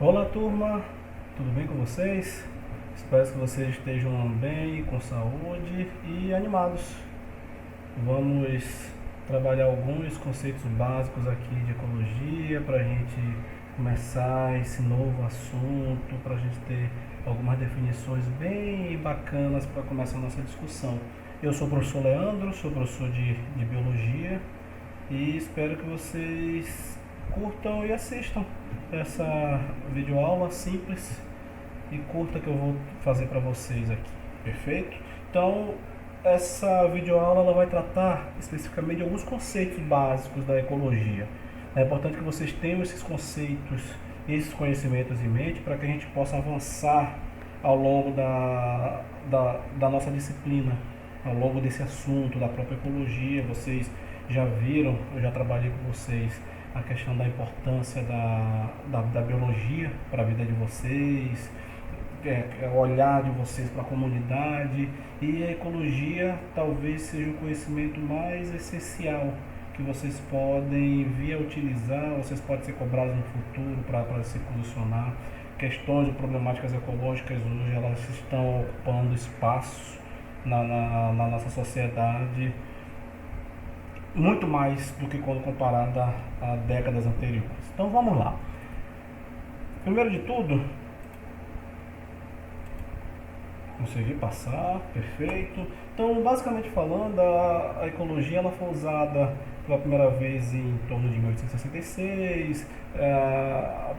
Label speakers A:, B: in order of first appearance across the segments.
A: Olá turma, tudo bem com vocês? Espero que vocês estejam bem, com saúde e animados. Vamos trabalhar alguns conceitos básicos aqui de ecologia para a gente começar esse novo assunto, para a gente ter algumas definições bem bacanas para começar a nossa discussão. Eu sou o professor Leandro, sou professor de biologia e espero que vocês curtam e assistam essa videoaula simples e curta que eu vou fazer para vocês aqui, perfeito? Então, essa videoaula ela vai tratar especificamente de alguns conceitos básicos da ecologia. É importante que vocês tenham esses conceitos, esses conhecimentos em mente para que a gente possa avançar ao longo da nossa disciplina, ao longo desse assunto da própria ecologia. Vocês já viram, eu já trabalhei com vocês a questão da importância da biologia para a vida de vocês, o olhar de vocês para a comunidade, e a ecologia talvez seja o conhecimento mais essencial que vocês podem vir a utilizar, vocês podem ser cobrados no futuro para se posicionar. Questões de problemáticas ecológicas hoje elas estão ocupando espaço na nossa sociedade muito mais do que quando comparada a décadas anteriores. Então vamos lá. Primeiro de tudo, consegui passar, perfeito. Então, basicamente falando, a ecologia ela foi usada pela primeira vez em torno de 1866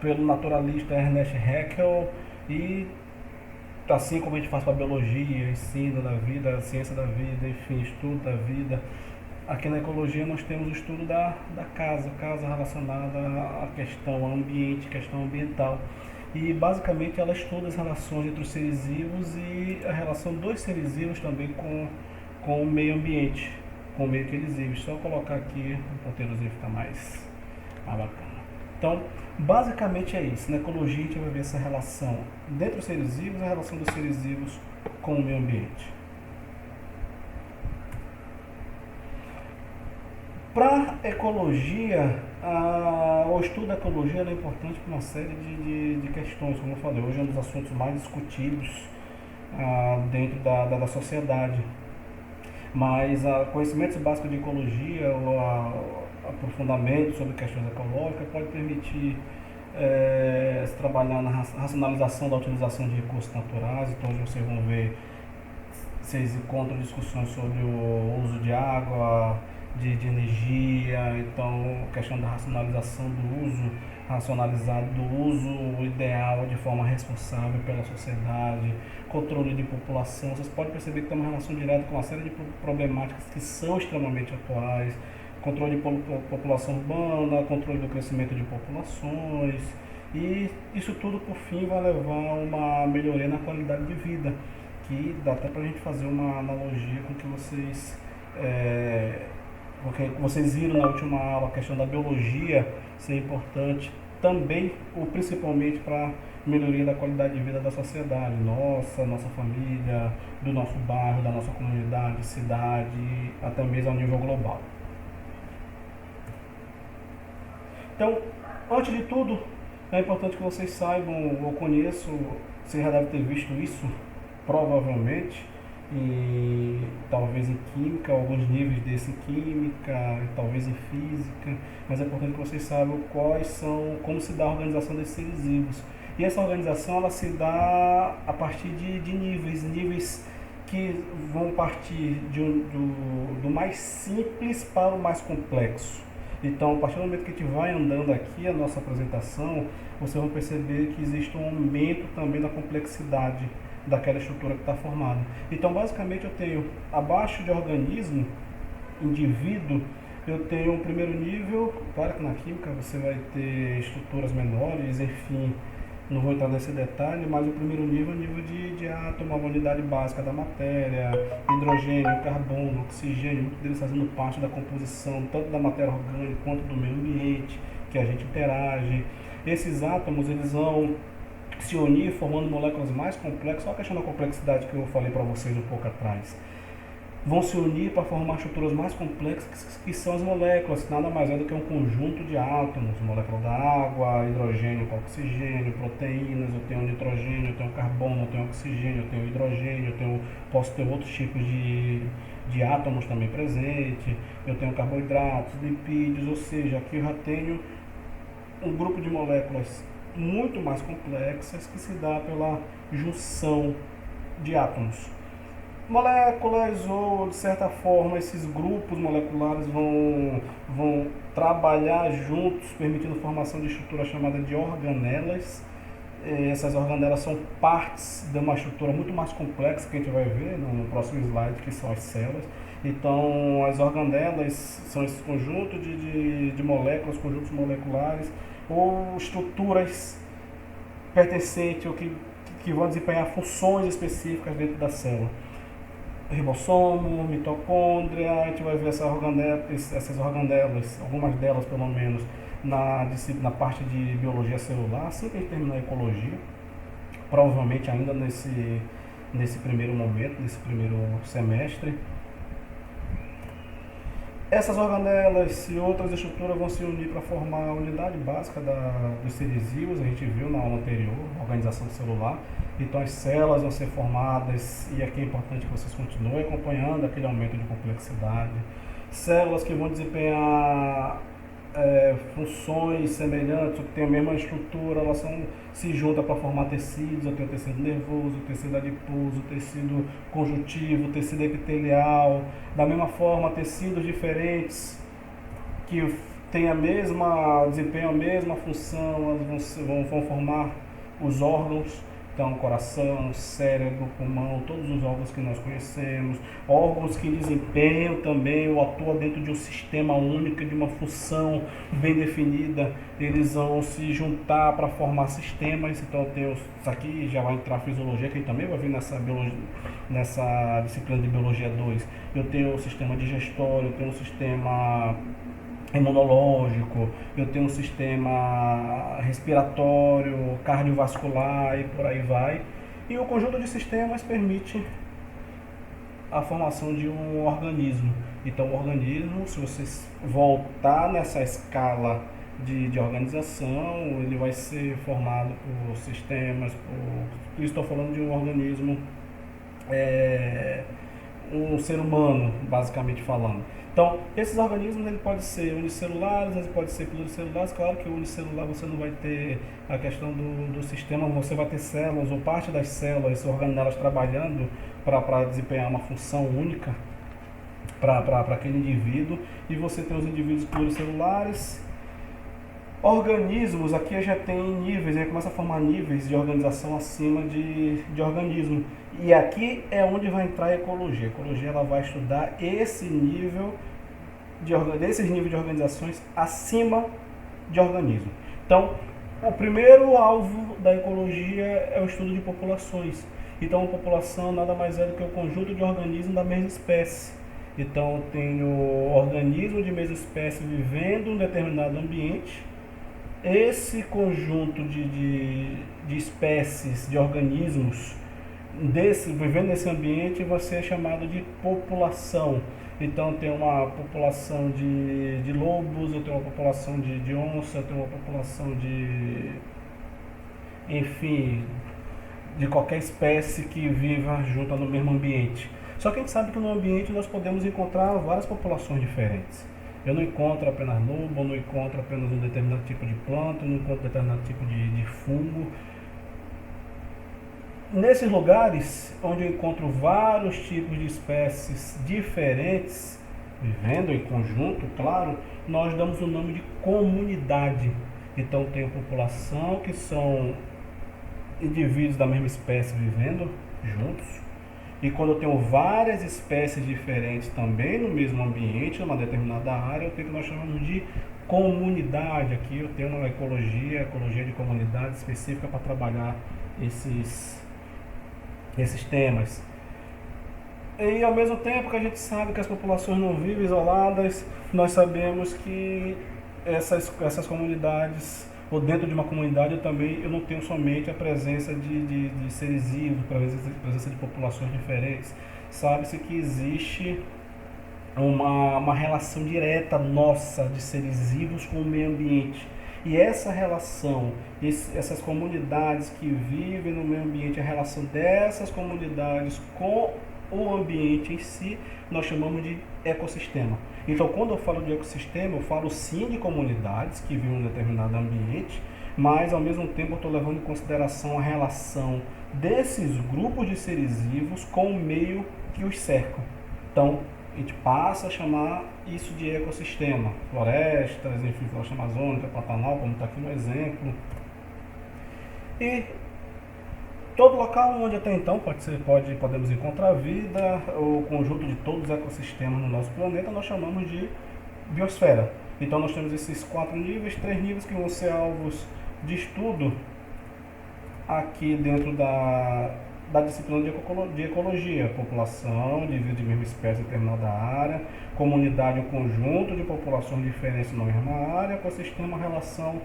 A: pelo naturalista Ernest Haeckel, e assim como a gente faz para a biologia, ensino da vida, a ciência da vida, enfim, estudo da vida, aqui na ecologia nós temos o estudo da casa relacionada à questão ambiente, questão ambiental. E basicamente ela estuda as relações entre os seres vivos e a relação dos seres vivos também com o meio ambiente, com o meio que eles vivem. Só colocar aqui o ponteirozinho fica mais bacana. Então, basicamente é isso. Na ecologia a gente vai ver essa relação dentro dos seres vivos, a relação dos seres vivos com o meio ambiente. Para a ecologia, o estudo da ecologia é importante para uma série de questões, como eu falei. Hoje é um dos assuntos mais discutidos dentro da sociedade. Mas conhecimentos básicos de ecologia, ou aprofundamento sobre questões ecológicas, pode permitir se trabalhar na racionalização da utilização de recursos naturais. Então, hoje vocês vão ver, vocês encontram discussões sobre o uso de água, de energia. Então, questão da racionalização do uso, racionalizado do uso ideal de forma responsável pela sociedade, controle de população. Vocês podem perceber que tem uma relação direta com uma série de problemáticas que são extremamente atuais: controle de população urbana, controle do crescimento de populações, e isso tudo por fim vai levar a uma melhoria na qualidade de vida, que dá até para a gente fazer uma analogia com o que vocês viram na última aula, a questão da biologia ser importante também, ou principalmente para melhoria da qualidade de vida da sociedade, nossa família, do nosso bairro, da nossa comunidade, cidade, até mesmo ao nível global. Então, antes de tudo, é importante que vocês saibam, ou conheçam, você já deve ter visto isso, provavelmente, e talvez em química, alguns níveis desse em química, e talvez em física, mas é importante que vocês saibam como se dá a organização desses seres vivos. E essa organização ela se dá a partir de níveis que vão partir do mais simples para o mais complexo. Então, a partir do momento que a gente vai andando aqui a nossa apresentação, vocês vão perceber que existe um aumento também da complexidade daquela estrutura que está formada. Então, basicamente, eu tenho, abaixo de organismo, indivíduo, eu tenho um primeiro nível. Claro que na química você vai ter estruturas menores, enfim, não vou entrar nesse detalhe, mas o primeiro nível é o nível de átomo, a unidade básica da matéria, hidrogênio, carbono, oxigênio, muitos deles fazendo parte da composição, tanto da matéria orgânica quanto do meio ambiente, que a gente interage. Esses átomos, eles vão se unir formando moléculas mais complexas. Olha a questão da complexidade que eu falei para vocês um pouco atrás. vão se unir para formar estruturas mais complexas, que são as moléculas, que nada mais é do que um conjunto de átomos, molécula da água, hidrogênio com oxigênio, proteínas, eu tenho nitrogênio, eu tenho carbono, eu tenho oxigênio, eu tenho hidrogênio, posso ter outros tipos de átomos também presentes, eu tenho carboidratos, lipídios, ou seja, aqui eu já tenho um grupo de moléculas muito mais complexas que se dá pela junção de átomos. Moléculas, ou de certa forma esses grupos moleculares vão trabalhar juntos, permitindo a formação de estruturas chamadas de organelas. Essas organelas são partes de uma estrutura muito mais complexa que a gente vai ver no próximo slide, que são as células. Então, as organelas são esse conjunto de moléculas, conjuntos moleculares ou estruturas pertencentes ou que vão desempenhar funções específicas dentro da célula. Ribossomo, mitocôndria, a gente vai ver essas organelas, algumas delas pelo menos, na parte de biologia celular, assim que a gente terminar a ecologia, provavelmente ainda nesse primeiro momento, nesse primeiro semestre. Essas organelas e outras estruturas vão se unir para formar a unidade básica dos seres vivos, a gente viu na aula anterior, organização celular. Então as células vão ser formadas, e aqui é importante que vocês continuem acompanhando aquele aumento de complexidade. Células que vão desempenhar funções semelhantes, que têm a mesma estrutura, elas se juntam para formar tecidos. Eu tenho tecido nervoso, tecido adiposo, tecido conjuntivo, tecido epitelial. Da mesma forma, tecidos diferentes que desempenham a mesma função, elas vão formar os órgãos. Então, coração, cérebro, pulmão, todos os órgãos que nós conhecemos, órgãos que desempenham também ou atuam dentro de um sistema único, de uma função bem definida, eles vão se juntar para formar sistemas. Então, isso aqui já vai entrar a fisiologia, que a gente também vai ver nessa disciplina de Biologia 2. Eu tenho o sistema digestório, eu tenho o sistema imunológico, eu tenho um sistema respiratório, cardiovascular e por aí vai. E o conjunto de sistemas permite a formação de um organismo. Então, o organismo, se você voltar nessa escala de organização, ele vai ser formado por sistemas, eu estou falando de um organismo, um ser humano, basicamente falando. Então, esses organismos ele pode ser unicelulares, ele pode ser pluricelulares. Claro que o unicelular você não vai ter a questão do sistema, você vai ter células ou parte das células, organelas trabalhando para desempenhar uma função única para aquele indivíduo. E você tem os indivíduos pluricelulares. Organismos, aqui já tem níveis, aí começa a formar níveis de organização acima de organismo. E aqui é onde vai entrar a ecologia. A ecologia ela vai estudar esses níveis de organizações acima de organismo. Então, o primeiro alvo da ecologia é o estudo de populações. Então, a população nada mais é do que o conjunto de organismos da mesma espécie. Então, eu tenho organismos de mesma espécie vivendo em um determinado ambiente. Esse conjunto de espécies, de organismos, vivendo nesse ambiente, vai ser chamado de população. Então, tem uma população de lobos, eu tenho uma população de onça, eu tenho uma população de qualquer espécie que viva junto no mesmo ambiente. Só que a gente sabe que no ambiente nós podemos encontrar várias populações diferentes. Eu não encontro apenas lobo, eu não encontro apenas um determinado tipo de planta, eu não encontro um determinado tipo de fungo. Nesses lugares onde eu encontro vários tipos de espécies diferentes, vivendo em conjunto, claro, nós damos o nome de comunidade. Então tem a população, que são indivíduos da mesma espécie vivendo juntos. E quando eu tenho várias espécies diferentes também no mesmo ambiente, numa determinada área, eu tenho o que nós chamamos de comunidade. Aqui eu tenho uma ecologia de comunidade específica para trabalhar esses temas. E ao mesmo tempo que a gente sabe que as populações não vivem isoladas, nós sabemos que essas comunidades, ou dentro de uma comunidade eu não tenho somente a presença de seres vivos, a presença de populações diferentes. sabe-se que existe uma relação direta nossa de seres vivos com o meio ambiente. E essa relação, essas comunidades que vivem no meio ambiente, a relação dessas comunidades com o ambiente em si, nós chamamos de ecossistema. Então, quando eu falo de ecossistema, eu falo sim de comunidades que vivem em um determinado ambiente, mas ao mesmo tempo eu estou levando em consideração a relação desses grupos de seres vivos com o meio que os cercam. Então, a gente passa a chamar isso de ecossistema. Florestas, enfim, floresta amazônica, Pantanal, como está aqui no exemplo. E todo local onde até então podemos encontrar vida, o conjunto de todos os ecossistemas no nosso planeta, nós chamamos de biosfera. Então nós temos esses 3 níveis que vão ser alvos de estudo aqui dentro da disciplina de ecologia: população, indivíduo de mesma espécie em determinada área, comunidade, um conjunto de populações diferentes na mesma área, ecossistema, a relação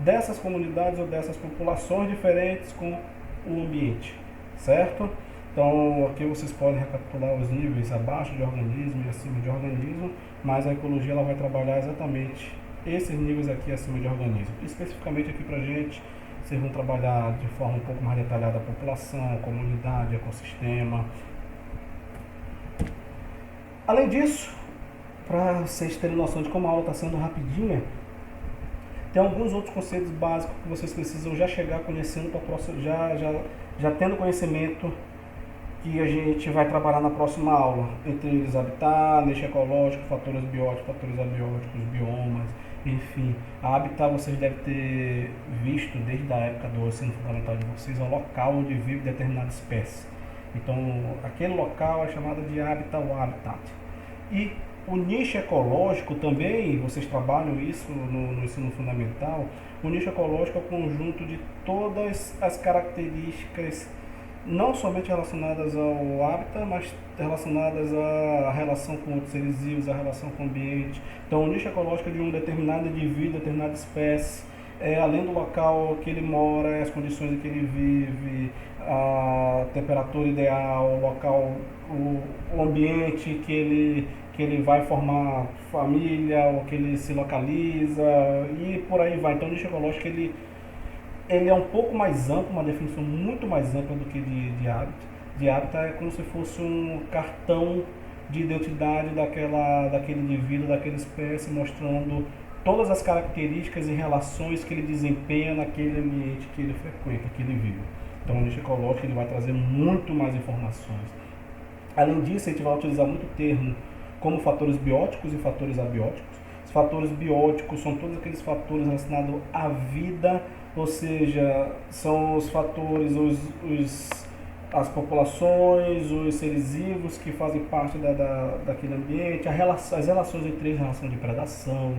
A: dessas comunidades ou dessas populações diferentes com o ambiente, certo? Então aqui vocês podem recapitular os níveis abaixo de organismo e acima de organismo, mas a ecologia ela vai trabalhar exatamente esses níveis aqui acima de organismo. Especificamente aqui pra gente, vocês vão trabalhar de forma um pouco mais detalhada a população, comunidade, ecossistema. Além disso, para vocês terem noção de como a aula está sendo rapidinha, tem alguns outros conceitos básicos que vocês precisam já chegar conhecendo, já tendo conhecimento, que a gente vai trabalhar na próxima aula. Entre eles, habitat, nicho ecológico, fatores bióticos, fatores abióticos, biomas, enfim. A habitat vocês devem ter visto desde a época do ensino fundamental de vocês, é o local onde vive determinada espécie. Então, aquele local é chamado de habitat ou habitat. E o nicho ecológico também, vocês trabalham isso no ensino fundamental. O nicho ecológico é o conjunto de todas as características, não somente relacionadas ao hábitat, mas relacionadas à relação com outros seres vivos, à relação com o ambiente. Então, o nicho ecológico é de um determinado indivíduo, determinada espécie, além do local que ele mora, as condições em que ele vive, a temperatura ideal, o local, o ambiente que ele vai formar família, ou que ele se localiza, e por aí vai. Então, o nicho ecológico ele é um pouco mais amplo, uma definição muito mais ampla do que de hábito. De hábito é como se fosse um cartão de identidade daquele indivíduo, daquela espécie, mostrando todas as características e relações que ele desempenha naquele ambiente que ele frequenta, que ele vive. Então, o nicho ecológico ele vai trazer muito mais informações. Além disso, a gente vai utilizar muito termo como fatores bióticos e fatores abióticos. Os fatores bióticos são todos aqueles fatores relacionados à vida, ou seja, são os fatores, as populações, os seres vivos que fazem parte daquele ambiente, as relações entre eles, relação de predação,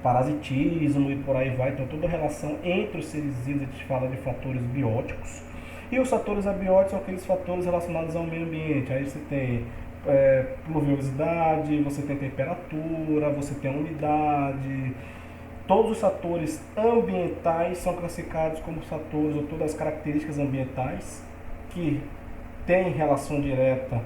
A: parasitismo e por aí vai. Então, toda a relação entre os seres vivos, a gente fala de fatores bióticos. E os fatores abióticos são aqueles fatores relacionados ao meio ambiente. Aí você tem pluviosidade, você tem temperatura, você tem umidade. Todos os fatores ambientais são classificados como fatores, ou todas as características ambientais que têm relação direta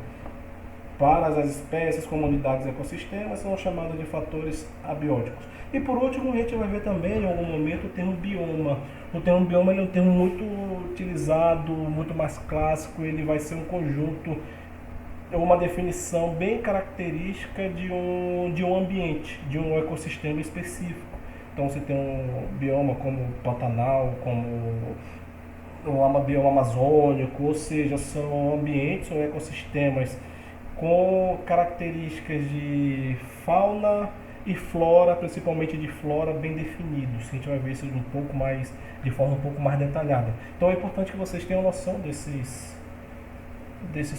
A: para as espécies, comunidades e ecossistemas, são chamados de fatores abióticos. E por último, a gente vai ver também em algum momento o termo bioma. O termo bioma é um termo muito utilizado, muito mais clássico. Ele vai ser um conjunto, uma definição bem característica de um ambiente, de um ecossistema específico. Então você tem um bioma como o Pantanal, como o bioma amazônico, ou seja, são ambientes ou ecossistemas com características de fauna e flora, principalmente de flora, bem definidos. A gente vai ver isso de forma um pouco mais detalhada. Então é importante que vocês tenham noção desses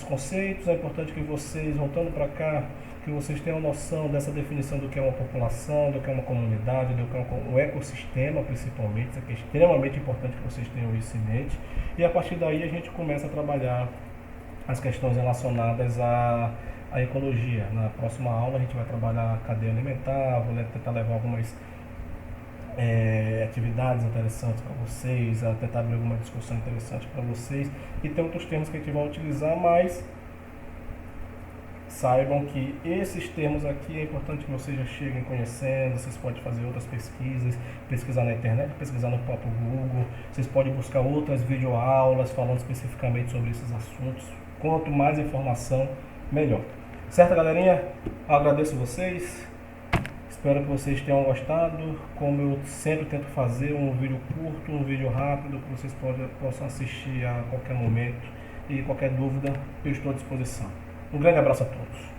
A: conceitos. É importante que vocês, voltando para cá, que vocês tenham noção dessa definição do que é uma população, do que é uma comunidade, do que é um ecossistema, principalmente. Isso aqui é extremamente importante que vocês tenham isso em mente. E a partir daí a gente começa a trabalhar as questões relacionadas à ecologia. Na próxima aula a gente vai trabalhar a cadeia alimentar, vou tentar levar algumas atividades interessantes para vocês, tentar abrir alguma discussão interessante para vocês. E tem outros termos que a gente vai utilizar, mas saibam que esses termos aqui é importante que vocês já cheguem conhecendo. Vocês podem fazer outras pesquisas, pesquisar na internet, pesquisar no próprio Google. Vocês podem buscar outras videoaulas falando especificamente sobre esses assuntos. Quanto mais informação, melhor. Certo, galerinha? Agradeço vocês. Espero que vocês tenham gostado. Como eu sempre tento fazer, um vídeo curto, um vídeo rápido, que vocês possam assistir a qualquer momento. E qualquer dúvida, eu estou à disposição. Um grande abraço a todos.